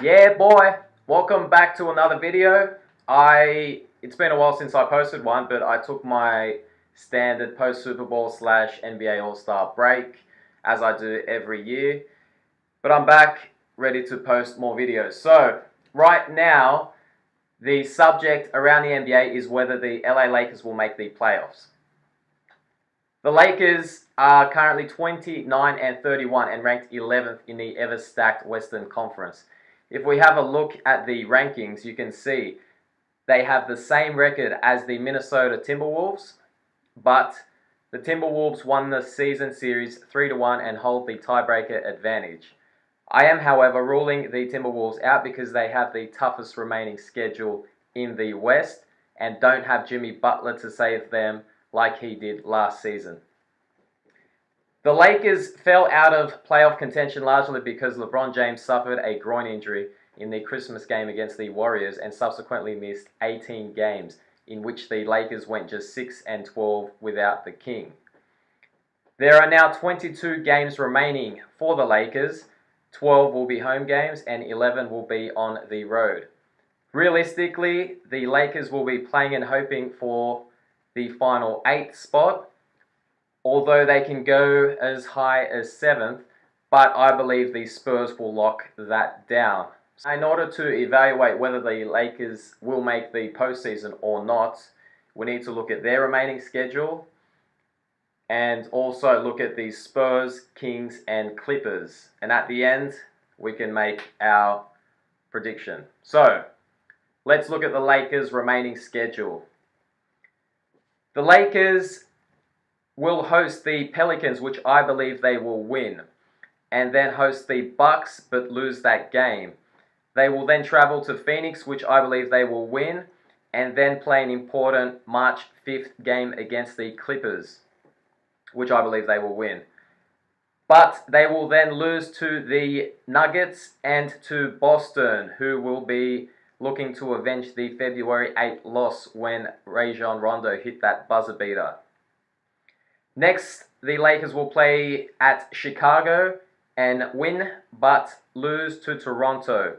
Yeah, boy. Welcome back to another video. It's been a while since I posted one, but I took my standard post Super Bowl / NBA All-Star break, as I do every year. But I'm back, ready to post more videos. So, right now, the subject around the NBA is whether the LA Lakers will make the playoffs. The Lakers are currently 29-31 and ranked 11th in the ever-stacked Western Conference. If we have a look at the rankings, you can see they have the same record as the Minnesota Timberwolves, but the Timberwolves won the season series 3-1 and hold the tiebreaker advantage. I am, however, ruling the Timberwolves out because they have the toughest remaining schedule in the West and don't have Jimmy Butler to save them like he did last season. The Lakers fell out of playoff contention largely because LeBron James suffered a groin injury in the Christmas game against the Warriors and subsequently missed 18 games, in which the Lakers went just 6-12 without the King. There are now 22 games remaining for the Lakers. 12 will be home games and 11 will be on the road. Realistically, the Lakers will be playing and hoping for the final 8th spot, although they can go as high as 7th, but I believe the Spurs will lock that down. In order to evaluate whether the Lakers will make the postseason or not, we need to look at their remaining schedule and also look at the Spurs, Kings, and Clippers. And at the end, we can make our prediction. So, let's look at the Lakers' remaining schedule. The Lakers will host the Pelicans, which I believe they will win, and then host the Bucks but lose that game. They will then travel to Phoenix, which I believe they will win, and then play an important March 5th game against the Clippers, which I believe they will win. But they will then lose to the Nuggets and to Boston, who will be looking to avenge the February 8th loss when Rajon Rondo hit that buzzer beater. Next, the Lakers will play at Chicago and win, but lose to Toronto.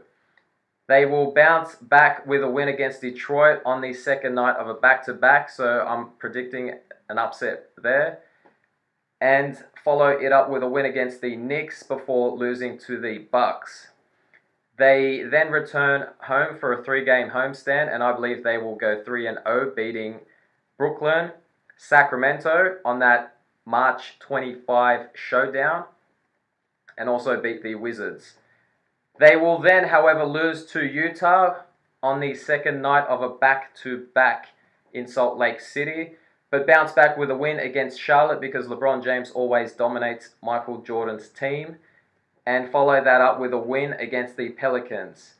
They will bounce back with a win against Detroit on the second night of a back-to-back, so I'm predicting an upset there. And follow it up with a win against the Knicks before losing to the Bucks. They then return home for a 3-game homestand, and I believe they will go 3-0, beating Brooklyn, Sacramento on that March 25 showdown, and also beat the Wizards. They will then, however, lose to Utah on the second night of a back-to-back in Salt Lake City, but bounce back with a win against Charlotte because LeBron James always dominates Michael Jordan's team, and follow that up with a win against the Pelicans.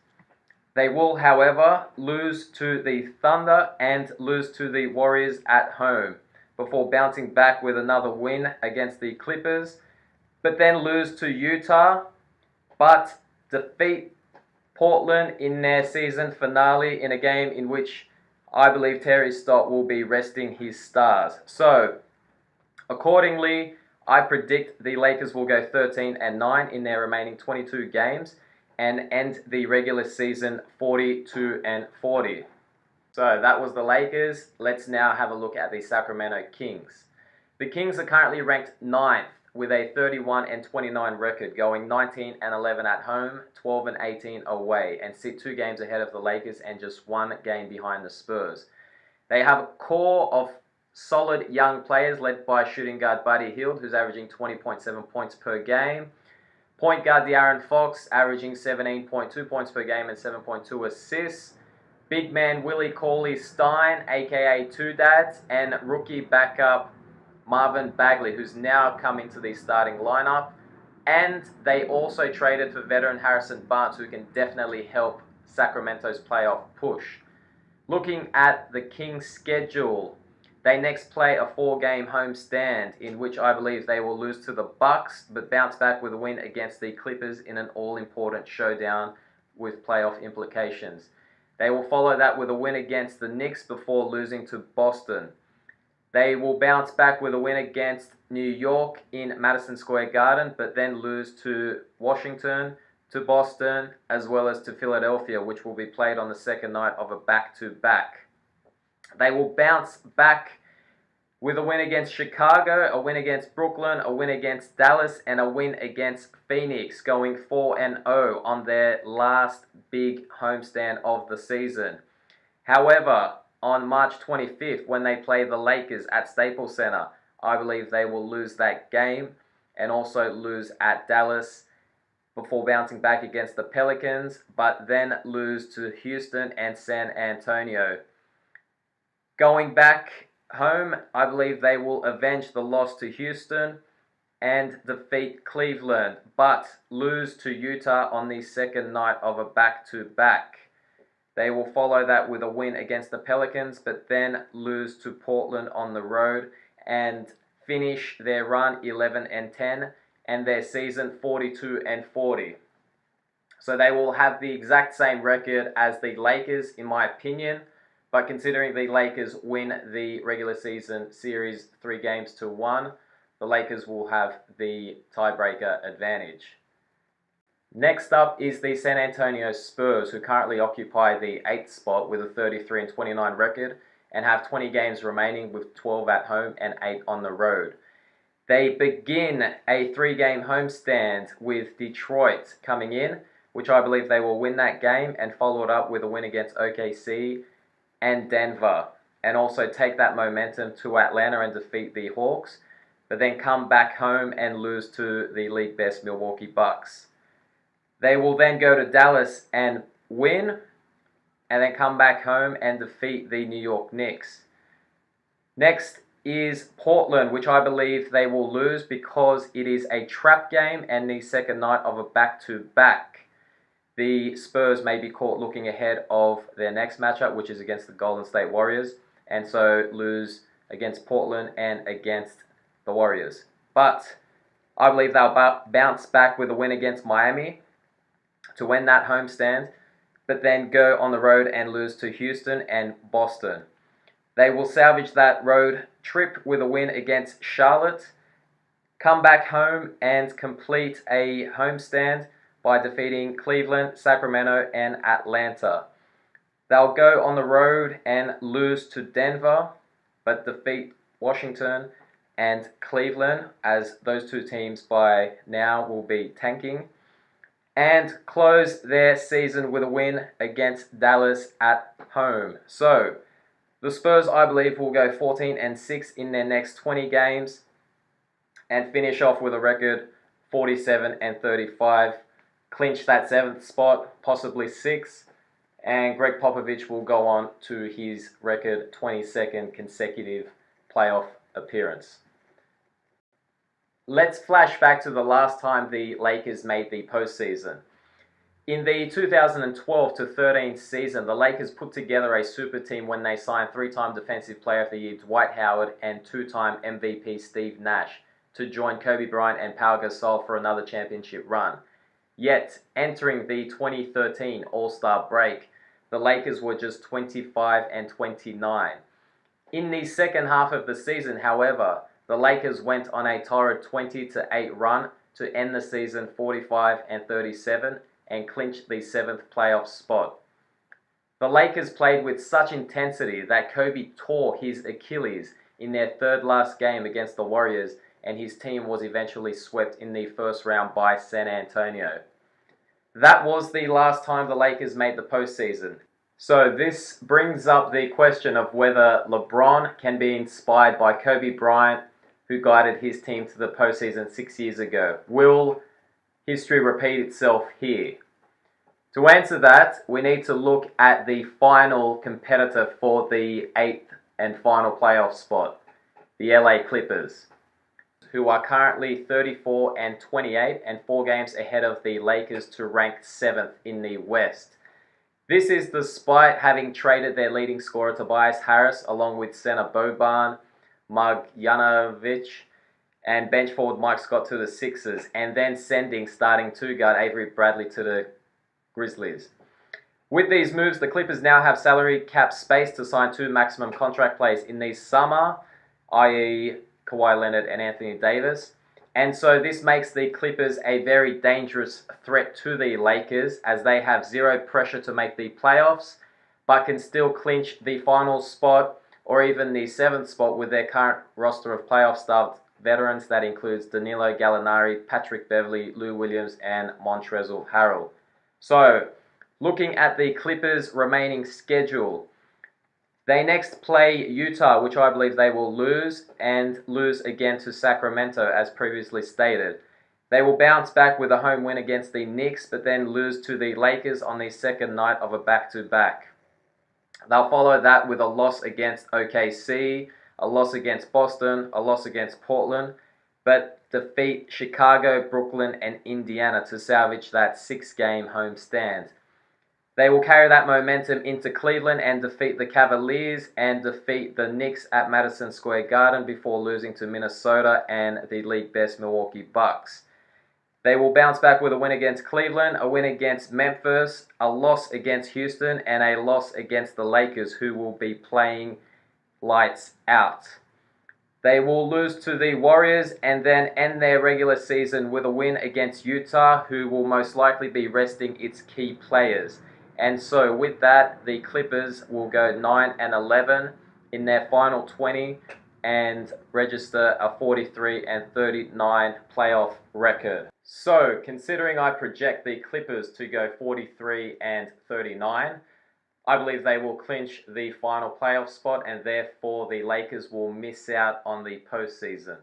They will, however, lose to the Thunder and lose to the Warriors at home before bouncing back with another win against the Clippers, but then lose to Utah, but defeat Portland in their season finale in a game in which I believe Terry Stott will be resting his stars. So, accordingly, I predict the Lakers will go 13-9 in their remaining 22 games and end the regular season 42-40. So that was the Lakers. Let's now have a look at the Sacramento Kings. The Kings are currently ranked 9th with a 31-29 record, going 19-11 at home, 12-18 away, and sit 2 games ahead of the Lakers and just 1 game behind the Spurs. They have a core of solid young players led by shooting guard Buddy Hield, who's averaging 20.7 points per game. Point guard De'Aaron Fox, averaging 17.2 points per game and 7.2 assists. Big man Willie Cauley-Stein, aka Two Dads, and rookie backup Marvin Bagley, who's now come into the starting lineup. And they also traded for veteran Harrison Barnes, who can definitely help Sacramento's playoff push. Looking at the Kings' schedule, they next play a 4-game homestand in which I believe they will lose to the Bucks, but bounce back with a win against the Clippers in an all-important showdown with playoff implications. They will follow that with a win against the Knicks before losing to Boston. They will bounce back with a win against New York in Madison Square Garden, but then lose to Washington, to Boston, as well as to Philadelphia, which will be played on the second night of a back-to-back. They will bounce back with a win against Chicago, a win against Brooklyn, a win against Dallas, and a win against Phoenix, going 4-0 on their last big homestand of the season. However, on March 25th, when they play the Lakers at Staples Center, I believe they will lose that game and also lose at Dallas before bouncing back against the Pelicans, but then lose to Houston and San Antonio. Going back home, I believe they will avenge the loss to Houston and defeat Cleveland, but lose to Utah on the second night of a back-to-back. They will follow that with a win against the Pelicans, but then lose to Portland on the road and finish their run 11-10 and their season 42-40. So they will have the exact same record as the Lakers, in my opinion. But considering the Lakers win the regular season series 3-1, the Lakers will have the tiebreaker advantage. Next up is the San Antonio Spurs, who currently occupy the 8th spot with a 33-29 record and have 20 games remaining with 12 at home and 8 on the road. They begin a 3-game homestand with Detroit coming in, which I believe they will win that game, and follow it up with a win against OKC and Denver, and also take that momentum to Atlanta and defeat the Hawks, but then come back home and lose to the league best Milwaukee Bucks. They will then go to Dallas and win, and then come back home and defeat the New York Knicks. Next is Portland, which I believe they will lose because it is a trap game and the second night of a back-to-back. The Spurs may be caught looking ahead of their next matchup, which is against the Golden State Warriors, and so lose against Portland and against the Warriors. But I believe they'll bounce back with a win against Miami to win that homestand, but then go on the road and lose to Houston and Boston. They will salvage that road trip with a win against Charlotte, come back home and complete a homestand by defeating Cleveland, Sacramento, and Atlanta. They'll go on the road and lose to Denver, but defeat Washington and Cleveland, as those two teams by now will be tanking, and close their season with a win against Dallas at home. So, the Spurs, I believe, will go 14-6 in their next 20 games and finish off with a record 47-35. Clinch that 7th spot, possibly 6th, and Greg Popovich will go on to his record 22nd consecutive playoff appearance. Let's flash back to the last time the Lakers made the postseason. In the 2012-13 season, the Lakers put together a super team when they signed 3-time Defensive Player of the Year Dwight Howard and 2-time MVP Steve Nash to join Kobe Bryant and Pau Gasol for another championship run. Yet, entering the 2013 All-Star break, the Lakers were just 25-29. In the second half of the season, however, the Lakers went on a torrid 20-8 run to end the season 45-37 and clinched the 7th playoff spot. The Lakers played with such intensity that Kobe tore his Achilles in their third last game against the Warriors, and his team was eventually swept in the first round by San Antonio. That was the last time the Lakers made the postseason. So this brings up the question of whether LeBron can be inspired by Kobe Bryant, who guided his team to the postseason 6 years ago. Will history repeat itself here? To answer that, we need to look at the final competitor for the 8th and final playoff spot, the LA Clippers, who are currently 34-28 and 4 games ahead of the Lakers to rank 7th in the West. This is despite having traded their leading scorer Tobias Harris along with center Boban Marjanovic and bench forward Mike Scott to the Sixers, and then sending starting 2-guard Avery Bradley to the Grizzlies. With these moves, the Clippers now have salary cap space to sign 2 maximum contract players in the summer, i.e. Kawhi Leonard and Anthony Davis, And so this makes the Clippers a very dangerous threat to the Lakers, as they have zero pressure to make the playoffs, but can still clinch the finals spot or even the 7th spot with their current roster of playoff-starved veterans that includes Danilo Gallinari, Patrick Beverley, Lou Williams, and Montrezl Harrell. So, looking at the Clippers' remaining schedule, they next play Utah, which I believe they will lose, and lose again to Sacramento, as previously stated. They will bounce back with a home win against the Knicks, but then lose to the Lakers on the second night of a back-to-back. They'll follow that with a loss against OKC, a loss against Boston, a loss against Portland, but defeat Chicago, Brooklyn, and Indiana to salvage that 6-game homestand. They will carry that momentum into Cleveland and defeat the Cavaliers and defeat the Knicks at Madison Square Garden before losing to Minnesota and the league best Milwaukee Bucks. They will bounce back with a win against Cleveland, a win against Memphis, a loss against Houston, and a loss against the Lakers, who will be playing lights out. They will lose to the Warriors and then end their regular season with a win against Utah, who will most likely be resting its key players. And so with that, the Clippers will go 9-11 in their final 20 and register a 43-39 playoff record. So, considering I project the Clippers to go 43-39, I believe they will clinch the final playoff spot, and therefore the Lakers will miss out on the postseason.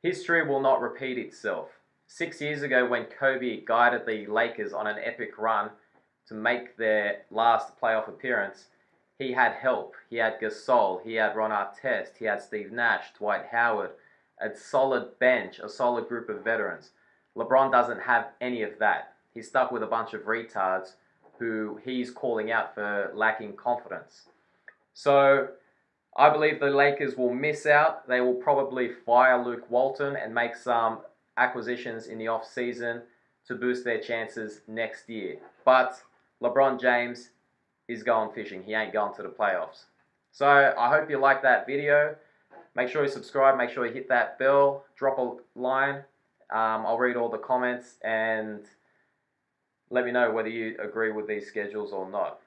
History will not repeat itself. 6 years ago, when Kobe guided the Lakers on an epic run to make their last playoff appearance, he had help. He had Gasol, he had Ron Artest, he had Steve Nash, Dwight Howard, a solid bench, a solid group of veterans. LeBron doesn't have any of that. He's stuck with a bunch of retards who he's calling out for lacking confidence. So I believe the Lakers will miss out. They will probably fire Luke Walton and make some acquisitions in the off-season to boost their chances next year. But LeBron James is going fishing. He ain't going to the playoffs. So I hope you like that video. Make sure you subscribe. Make sure you hit that bell. Drop a line. I'll read all the comments and let me know whether you agree with these schedules or not.